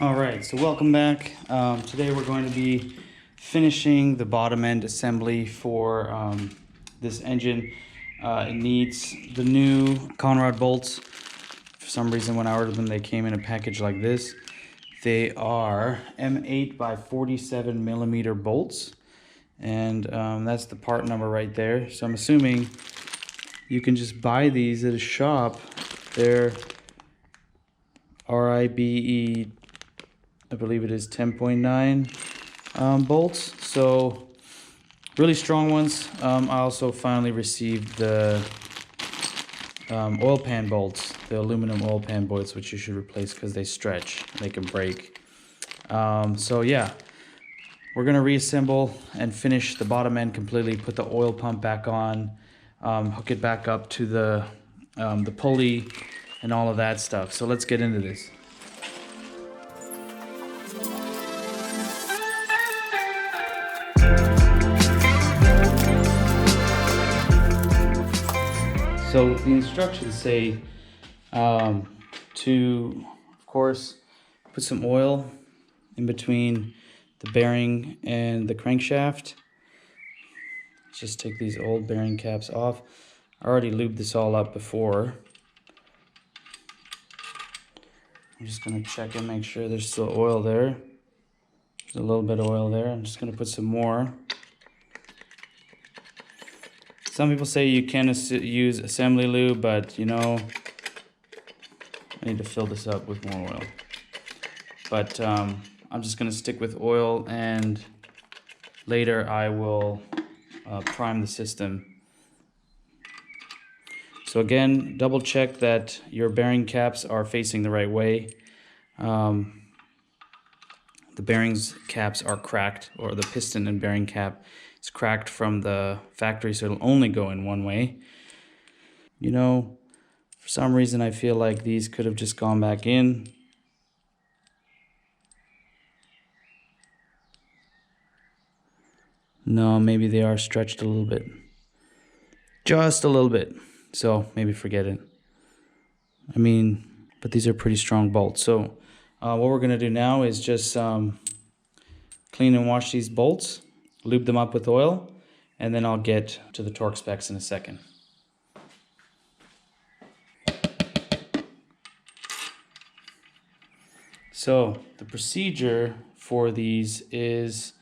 All right, so welcome back. Today we're going to be finishing the bottom end assembly for this engine. It needs the new Conrod bolts. For some reason when I ordered them they came in a package like this. They are M8 by 47 millimeter bolts, and that's the part number right there. So I'm assuming you can just buy these at a shop. They're RIBE, I believe it is 10.9 bolts, so really strong ones. I also finally received the oil pan bolts, the aluminum oil pan bolts, which you should replace because they stretch, they can break. So yeah, we're gonna reassemble and finish the bottom end completely, put the oil pump back on, hook it back up to the pulley and all of that stuff. So let's get into this. So the instructions say to, of course, put some oil in between the bearing and the crankshaft. Just take these old bearing caps off. I already lubed this all up before. I'm just going to check and make sure there's still oil there. There's a little bit of oil there. I'm just going to put some more. Some people say you can use assembly lube, but you know, I need to fill this up with more oil. But I'm just going to stick with oil, and later I will prime the system. So again, double check that your bearing caps are facing the right way. The bearings caps are cracked, or the piston and bearing cap is cracked from the factory, so it'll only go in one way. You know, for some reason I feel like these could have just gone back in. No, maybe they are stretched a little bit. Just a little bit. So maybe forget it. I mean, but these are pretty strong bolts. So what we're gonna do now is just clean and wash these bolts, lube them up with oil, and then I'll get to the torque specs in a second. So the procedure for these is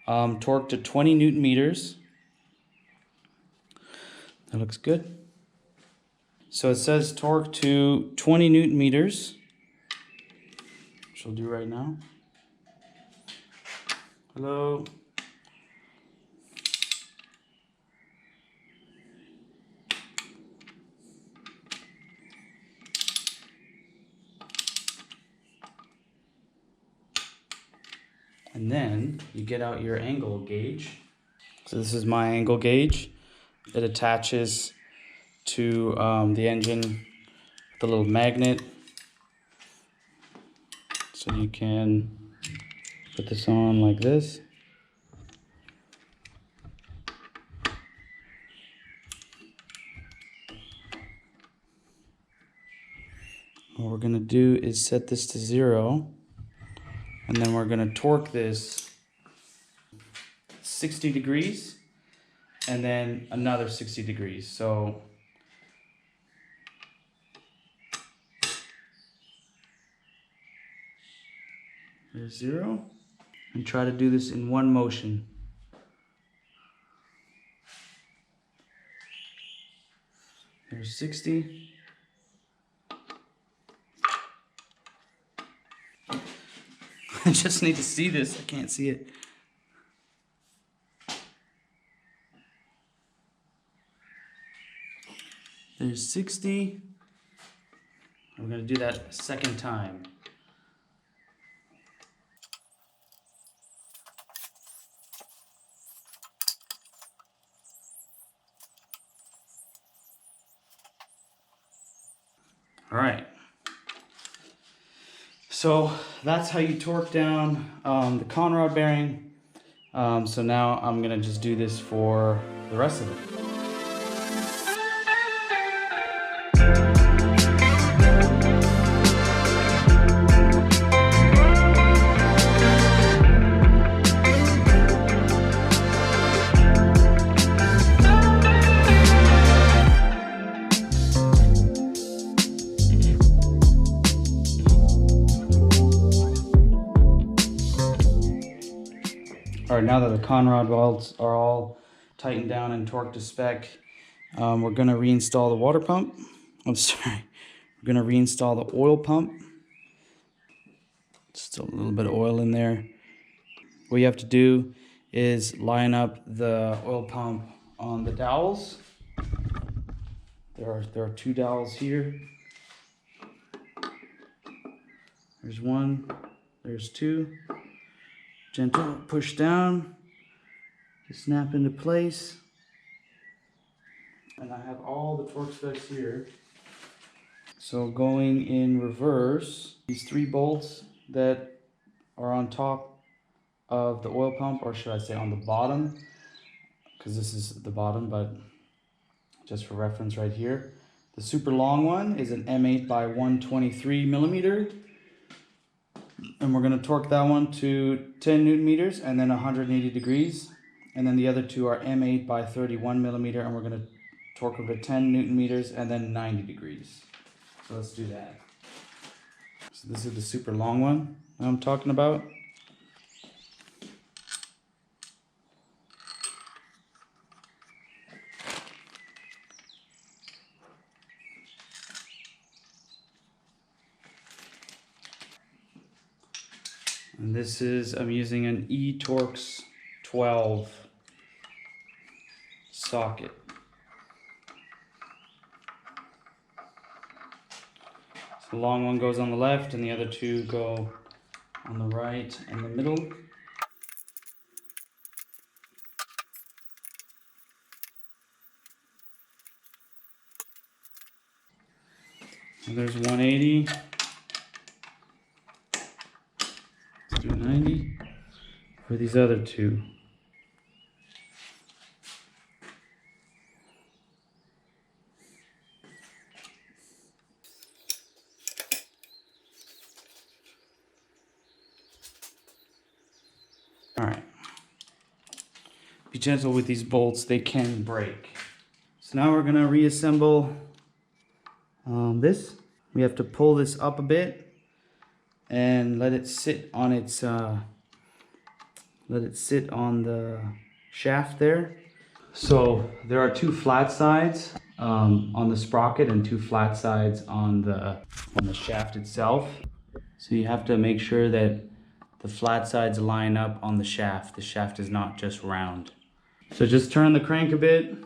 torque to 20 Newton meters. That looks good. So it says torque to 20 Newton meters, which I'll do right now. Hello. And then you get out your angle gauge. So this is my angle gauge. It attaches to the engine with a little magnet. So you can put this on like this. What we're gonna do is set this to 0, and then we're gonna torque this 60 degrees and then another 60 degrees. So there's 0, and try to do this in one motion. There's 60. I just need to see this. I can't see it. There's 60. I'm going to do that a second time. All right. So that's how you torque down the Conrod bearing. So now I'm gonna just do this for the rest of it. now that the Conrod bolts are all tightened down and torqued to spec, we're going to reinstall the water pump. I'm sorry. We're going to reinstall the oil pump. Still a little bit of oil in there. What you have to do is line up the oil pump on the dowels. There are 2 dowels here. There's 1, there's 2. Gentle push down to snap into place. And I have all the torque specs here. So going in reverse, these 3 bolts that are on top of the oil pump, or should I say on the bottom, because this is the bottom, but just for reference right here. The super long one is an M8 by 123 millimeter. And we're going to torque that one to 10 Newton meters and then 180 degrees. And then the other 2 are M8 by 31 millimeter, and we're going to torque them to 10 Newton meters and then 90 degrees. So let's do that. So this is the super long one I'm talking about. And this is, I'm using an E-Torx 12 socket. So the long one goes on the left and the other 2 go on the right and the middle. And there's 180. Let's do 90 for these other 2. All right. Be gentle with these bolts, they can break. So now we're gonna reassemble this. We have to pull this up a bit and let it sit on its let it sit on the shaft there. So there are 2 flat sides on the sprocket and 2 flat sides on the shaft itself. So you have to make sure that the flat sides line up on the shaft. The shaft is not just round. So just turn the crank a bit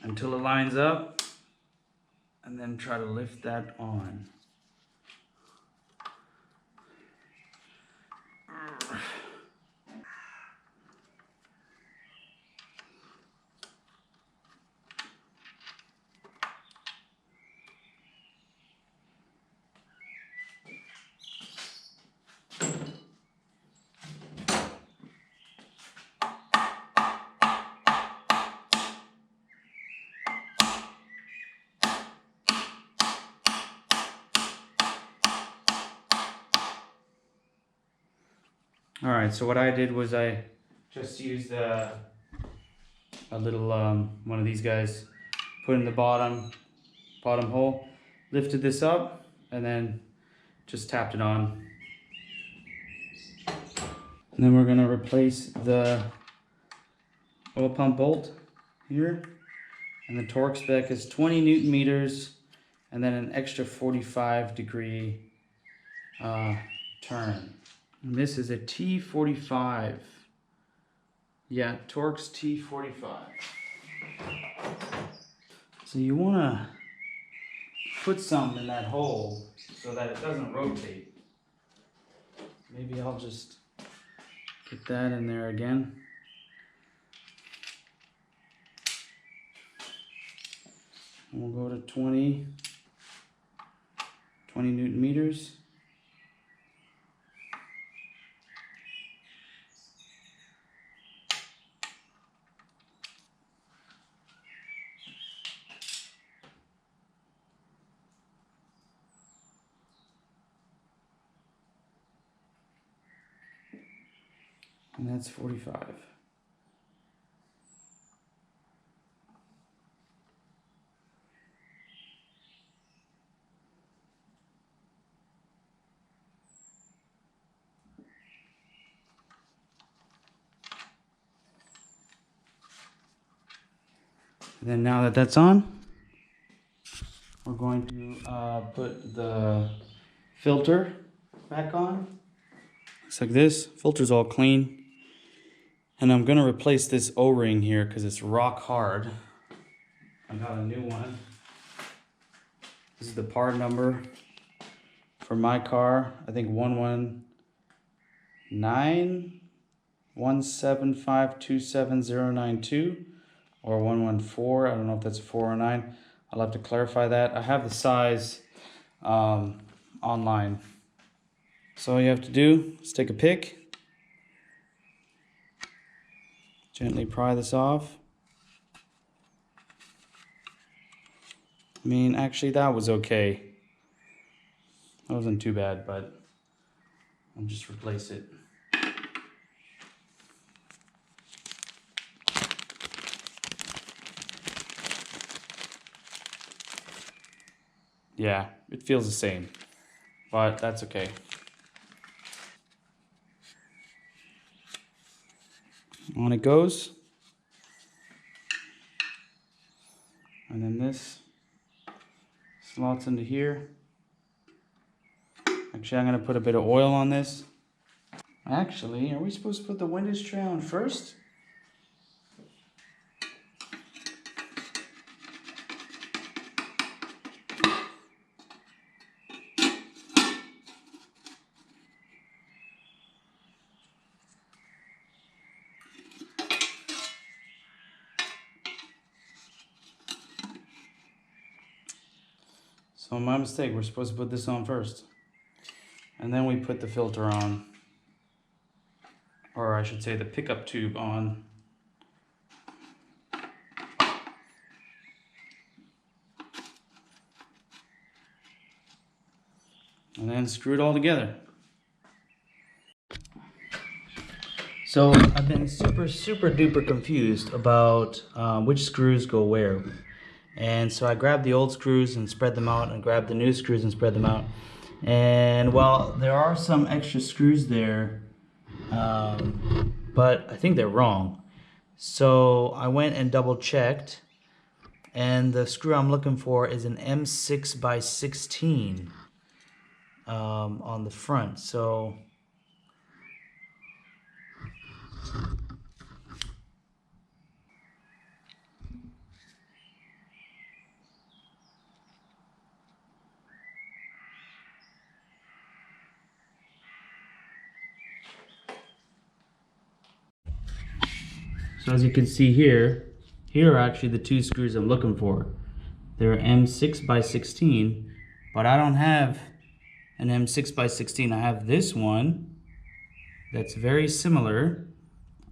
until it lines up, and then try to lift that on. All right, so what I did was I just used a little one of these guys, put in the bottom hole, lifted this up, and then just tapped it on. And then we're gonna replace the oil pump bolt here, and the torque spec is 20 Newton meters, and then an extra 45 degree turn. And this is a T45. Yeah, Torx T45. So you want to put something in that hole so that it doesn't rotate. Maybe I'll just get that in there again. And we'll go to 20 Newton meters. And that's 45. And then now that that's on, we're going to put the filter back on. Looks like this. Filter's all clean. And I'm gonna replace this O-ring here because it's rock hard. I got a new one. This is the part number for my car. I think 119-175-27092 or 114. I don't know if that's a 4 or 9. I'll have to clarify that. I have the size online. So all you have to do is take a pick, gently pry this off. I mean, actually that was okay. That wasn't too bad, but I'll just replace it. Yeah, it feels the same, but that's okay. On it goes. And then this slots into here. Actually, I'm gonna put a bit of oil on this. Actually, are we supposed to put the windage tray on first? So my mistake, we're supposed to put this on first. And then we put the filter on. Or I should say the pickup tube on. And then screw it all together. So I've been super duper confused about which screws go where. And so I grabbed the old screws and spread them out, and grabbed the new screws and spread them out. And while there are some extra screws there, but I think they're wrong. So I went and double checked, and the screw I'm looking for is an M6 by 16 on the front. So as you can see here are actually the two screws I'm looking for. They're M6 by 16, but I don't have an M6 by 16. I have this one that's very similar.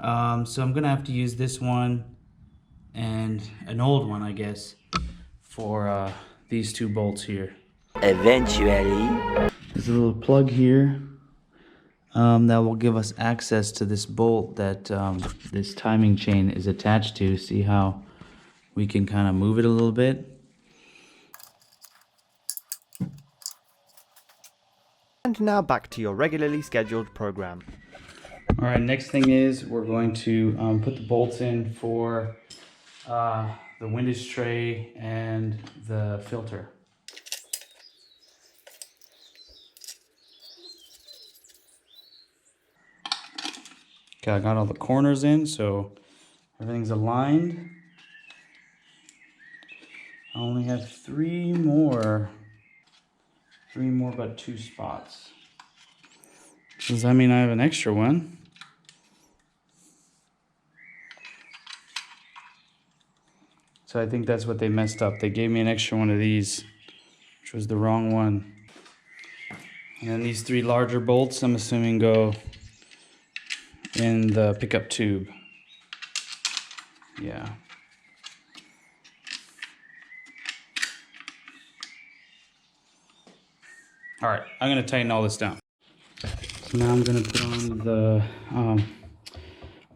So I'm gonna have to use this one and an old one, I guess, for these two bolts here. Eventually. There's a little plug here that will give us access to this bolt that this timing chain is attached to. See how we can kind of move it a little bit. And now back to your regularly scheduled program. All right, next thing is we're going to put the bolts in for the windage tray and the filter. Okay, I got all the corners in, so everything's aligned. I only have three more but 2 spots. Does that mean I have an extra one? So I think that's what they messed up. They gave me an extra one of these, which was the wrong one. And then these 3 larger bolts, I'm assuming, go in the pickup tube. Yeah. All right, I'm gonna tighten all this down. So now I'm gonna put on the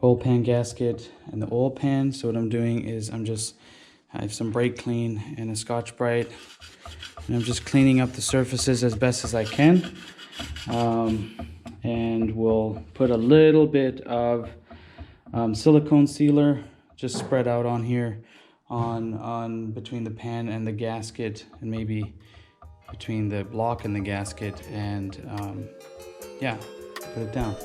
oil pan gasket and the oil pan. So what I'm doing is I have some brake clean and a Scotch-Brite, and I'm just cleaning up the surfaces as best as I can. And we'll put a little bit of silicone sealer just spread out on here on between the pan and the gasket, and maybe between the block and the gasket, and yeah, put it down.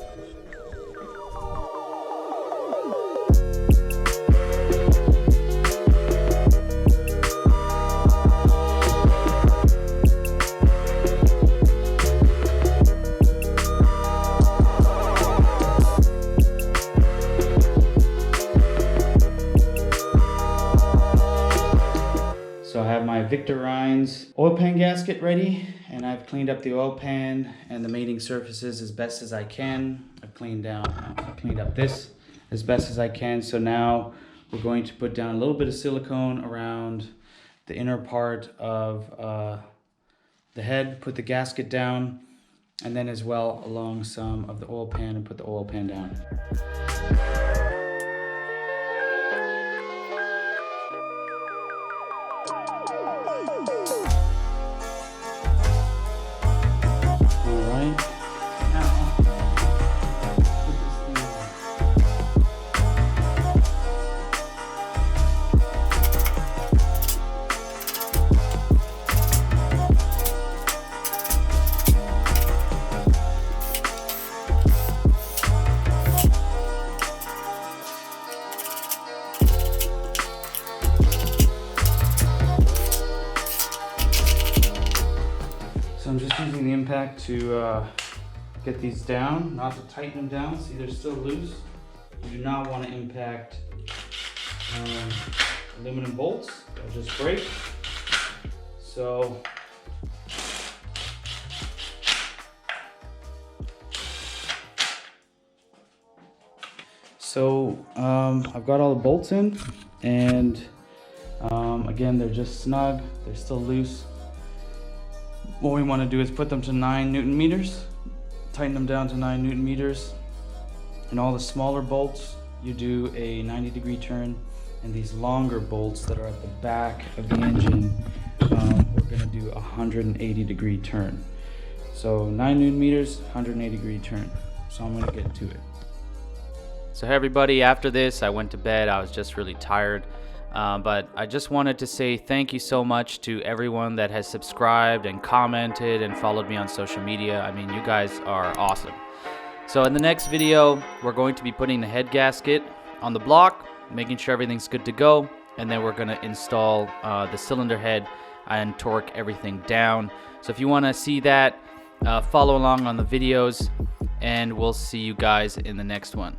So I have my Victor Rhines oil pan gasket ready, and I've cleaned up the oil pan and the mating surfaces as best as I can. I've cleaned up this as best as I can. So now we're going to put down a little bit of silicone around the inner part of the head, put the gasket down, and then as well along some of the oil pan, and put the oil pan down. So I'm just using the impact to get these down, not to tighten them down. See, they're still loose. You do not want to impact aluminum bolts. They'll just break. So I've got all the bolts in, and again, they're just snug. They're still loose. What we want to do is put them to 9 Newton meters, tighten them down to 9 Newton meters, and all the smaller bolts, you do a 90-degree turn, and these longer bolts that are at the back of the engine, we're going to do a 180-degree turn. So 9 Newton meters, 180-degree turn. So I'm going to get to it. So hey everybody, after this I went to bed. I was just really tired. But I just wanted to say thank you so much to everyone that has subscribed and commented and followed me on social media. I mean, you guys are awesome. So in the next video, we're going to be putting the head gasket on the block, making sure everything's good to go, and then we're going to install the cylinder head and torque everything down. So if you want to see that, follow along on the videos, and we'll see you guys in the next one.